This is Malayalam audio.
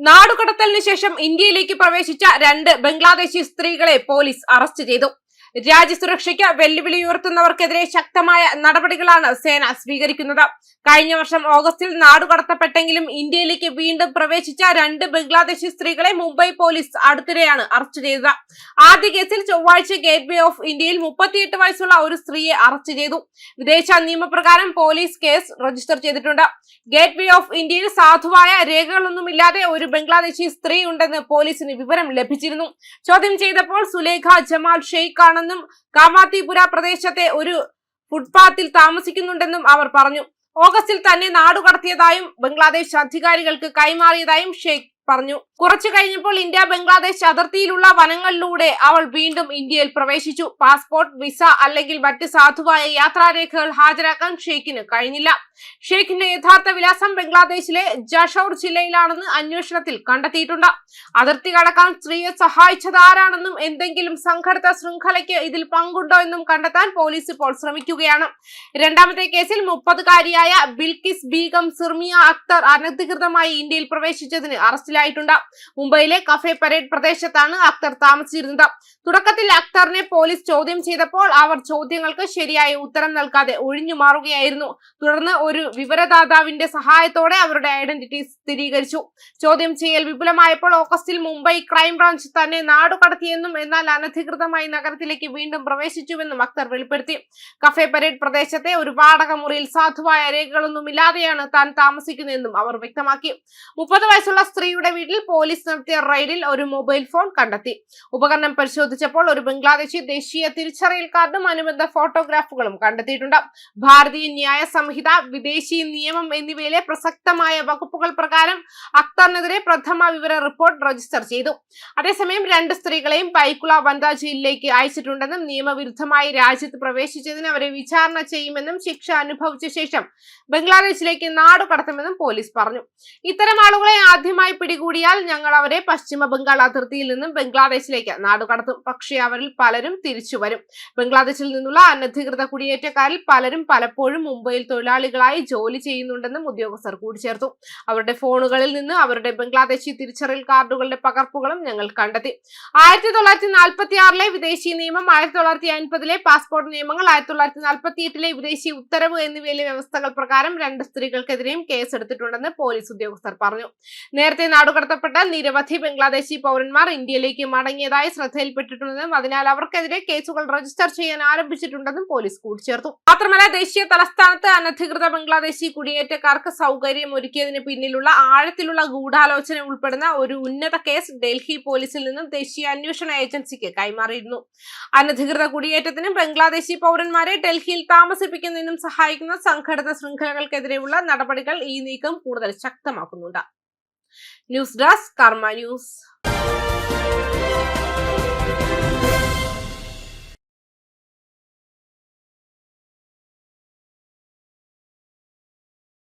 നാടുകടത്തലിന് ശേഷം ഇന്ത്യയിലേക്ക് പ്രവേശിച്ച 2 ബംഗ്ലാദേശി സ്ത്രീകളെ പോലീസ് അറസ്റ്റ് ചെയ്തു. രാജ്യസുരക്ഷയ്ക്ക് വെല്ലുവിളി ഉയർത്തുന്നവർക്കെതിരെ ശക്തമായ നടപടികളാണ് സേന സ്വീകരിക്കുന്നത്. കഴിഞ്ഞ വർഷം ഓഗസ്റ്റിൽ നാടുകടത്തപ്പെട്ടെങ്കിലും ഇന്ത്യയിലേക്ക് വീണ്ടും പ്രവേശിച്ച 2 ബംഗ്ലാദേശി സ്ത്രീകളെ മുംബൈ പോലീസ് അടുത്തിടെയാണ് അറസ്റ്റ് ചെയ്തത്. ആദ്യ കേസിൽ ചൊവ്വാഴ്ച ഗേറ്റ് വേ ഓഫ് ഇന്ത്യയിൽ 38 വയസ്സുള്ള ഒരു സ്ത്രീയെ അറസ്റ്റ് ചെയ്തു. വിദേശ നിയമപ്രകാരം പോലീസ് കേസ് രജിസ്റ്റർ ചെയ്തിട്ടുണ്ട്. ഗേറ്റ് വേ ഓഫ് ഇന്ത്യയിൽ സാധുവായ രേഖകളൊന്നുമില്ലാതെ ഒരു ബംഗ്ലാദേശി സ്ത്രീ ഉണ്ടെന്ന് പോലീസിന് വിവരം ലഭിച്ചിരുന്നു. ചോദ്യം ചെയ്തപ്പോൾ സുലേഖ ജമാൽ ഷെയ്ഖ് ആണെന്നും കാമാത്തിപുര പ്രദേശത്തെ ഒരു ഫുട്പാത്തിൽ താമസിക്കുന്നുണ്ടെന്നും അവർ പറഞ്ഞു. ഓഗസ്റ്റിൽ തന്നെ നാടുകടത്തിയതായും ബംഗ്ലാദേശ് അധികാരികൾക്ക് കൈമാറിയതായും ഷെയ്ഖ് പറഞ്ഞു. കുറച്ചു കഴിഞ്ഞപ്പോൾ ഇന്ത്യ ബംഗ്ലാദേശ് അതിർത്തിയിലുള്ള വനങ്ങളിലൂടെ അവൾ വീണ്ടും ഇന്ത്യയിൽ പ്രവേശിച്ചു. പാസ്പോർട്ട്, വിസ അല്ലെങ്കിൽ മറ്റ് സാധുവായ യാത്രാരേഖകൾ ഹാജരാക്കാൻ ഷെയ്ഖിന് കഴിഞ്ഞില്ല. ഷെയ്ഖിന്റെ യഥാർത്ഥ വിലാസം ബംഗ്ലാദേശിലെ ജഷോർ ജില്ലയിലാണെന്ന് അന്വേഷണത്തിൽ കണ്ടെത്തിയിട്ടുണ്ട്. അതിർത്തി കടക്കാൻ സ്ത്രീയെ സഹായിച്ചത് ആരാണെന്നും എന്തെങ്കിലും സംഘടിത ശൃംഖലയ്ക്ക് ഇതിൽ പങ്കുണ്ടോ എന്നും കണ്ടെത്താൻ പോലീസ് ഇപ്പോൾ ശ്രമിക്കുകയാണ്. രണ്ടാമത്തെ കേസിൽ 30-കാരിയായ ബിൽക്കിസ് ബീഗം സിർമിയ അക്തർ അനധികൃതമായി ഇന്ത്യയിൽ പ്രവേശിച്ചതിന് അറസ്റ്റിലായിട്ടുണ്ട്. മുംബൈയിലെ കഫേ പരേഡ് പ്രദേശത്താണ് അക്തർ താമസിച്ചിരുന്നത്. തുടക്കത്തിൽ അക്തറിനെ പോലീസ് ചോദ്യം ചെയ്തപ്പോൾ അവർ ചോദ്യങ്ങൾക്ക് ശരിയായ ഉത്തരം നൽകാതെ ഒഴിഞ്ഞു മാറുകയായിരുന്നു. തുടർന്ന് ഒരു വിവരദാതാവിന്റെ സഹായത്തോടെ അവരുടെ ഐഡന്റിറ്റി സ്ഥിരീകരിച്ചു. ചോദ്യം ചെയ്യൽ വിപുലമായപ്പോൾ ഓഗസ്റ്റിൽ മുംബൈ ക്രൈംബ്രാഞ്ച് തന്നെ നാടുകടത്തിയെന്നും എന്നാൽ അനധികൃതമായി നഗരത്തിലേക്ക് വീണ്ടും പ്രവേശിച്ചുവെന്നും അക്തർ വെളിപ്പെടുത്തി. കഫേ പരേഡ് പ്രദേശത്തെ ഒരു വാടക മുറിയിൽ സാധുവായ രേഖകളൊന്നുമില്ലാതെയാണ് താൻ താമസിക്കുന്നതെന്നും അവർ വ്യക്തമാക്കി. 30 വയസ്സുള്ള സ്ത്രീയുടെ വീട്ടിൽ പോലീസ് നടത്തിയ റെയ്ഡിൽ ഒരു മൊബൈൽ ഫോൺ കണ്ടെത്തി. ഉപകരണം പരിശോധിച്ചപ്പോൾ ഒരു ബംഗ്ലാദേശി ദേശീയ തിരിച്ചറിയൽ കാർഡും അനുബന്ധ ഫോട്ടോഗ്രാഫുകളും കണ്ടെത്തിയിട്ടുണ്ട്. ഭാരതീയ ന്യായ സംഹിത, വിദേശി നിയമം എന്നിവയിലെ പ്രസക്തമായ വകുപ്പുകൾ പ്രകാരം അക്തറിനെതിരെ പ്രഥമ വിവര റിപ്പോർട്ട് രജിസ്റ്റർ ചെയ്തു. അതേസമയം 2 സ്ത്രീകളെയും ബൈക്കുള വനിതാ ജയിലിലേക്ക് അയച്ചിട്ടുണ്ടെന്നും നിയമവിരുദ്ധമായി രാജ്യത്ത് പ്രവേശിച്ചതിന് അവരെ വിചാരണ ചെയ്യുമെന്നും ശിക്ഷ അനുഭവിച്ച ശേഷം ബംഗ്ലാദേശിലേക്ക് നാടുകടത്തുമെന്നും പോലീസ് പറഞ്ഞു. ഇത്തരം ആളുകളെ ആദ്യമായി പിടികൂടിയാൽ ഞങ്ങൾ അവരെ പശ്ചിമ ബംഗാൾ അതിർത്തിയിൽ നിന്നും ബംഗ്ലാദേശിലേക്ക് നാടുകടത്തും. പക്ഷേ അവരിൽ പലരും തിരിച്ചു വരും. ബംഗ്ലാദേശിൽ നിന്നുള്ള അനധികൃത കുടിയേറ്റക്കാരിൽ പലരും പലപ്പോഴും മുംബൈയിൽ തൊഴിലാളികളായി ജോലി ചെയ്യുന്നുണ്ടെന്നും ഉദ്യോഗസ്ഥർ കൂട്ടിച്ചേർത്തു. അവരുടെ ഫോണുകളിൽ നിന്ന് അവരുടെ ബംഗ്ലാദേശി തിരിച്ചറിയൽ കാർഡുകളുടെ പകർപ്പുകളും ഞങ്ങൾ കണ്ടെത്തി. 1946-ലെ വിദേശി നിയമം, 1950-ലെ പാസ്പോർട്ട് നിയമങ്ങൾ, 1948-ലെ വിദേശി ഉത്തരവ് എന്നിവയിലെ വ്യവസ്ഥകൾ പ്രകാരം 2 സ്ത്രീകൾക്കെതിരെയും കേസെടുത്തിട്ടുണ്ടെന്ന് പോലീസ് ഉദ്യോഗസ്ഥർ പറഞ്ഞു. നേരത്തെ നാടുകടത്തപ്പെട്ട നിരവധി ബംഗ്ലാദേശി പൗരന്മാർ ഇന്ത്യയിലേക്ക് മടങ്ങിയതായി ശ്രദ്ധയിൽപ്പെട്ടിട്ടുണ്ടെന്നും അതിനാൽ അവർക്കെതിരെ കേസുകൾ രജിസ്റ്റർ ചെയ്യാൻ ആരംഭിച്ചിട്ടുണ്ടെന്നും പോലീസ് കൂട്ടിച്ചേർത്തു. മാത്രമല്ല, ദേശീയ തലസ്ഥാനത്ത് അനധികൃത ബംഗ്ലാദേശി കുടിയേറ്റക്കാർക്ക് സൗകര്യം ഒരുക്കിയതിന് പിന്നിലുള്ള ആഴത്തിലുള്ള ഗൂഢാലോചന ഉൾപ്പെടുന്ന ഒരു ഉന്നത കേസ് ഡൽഹി പോലീസിൽ നിന്നും ദേശീയ അന്വേഷണ ഏജൻസിക്ക് കൈമാറിയിരുന്നു. അനധികൃത കുടിയേറ്റത്തിനും ബംഗ്ലാദേശി പൗരന്മാരെ ഡൽഹിയിൽ താമസിപ്പിക്കുന്നതിനും സഹായിക്കുന്ന സംഘടിത ശൃംഖലകൾക്കെതിരെയുള്ള നടപടികൾ ഈ നീക്കം കൂടുതൽ ശക്തമാക്കുന്നുണ്ട്. ന്യൂസ് ഡെസ്ക് കർമ്മ ന്യൂസ്.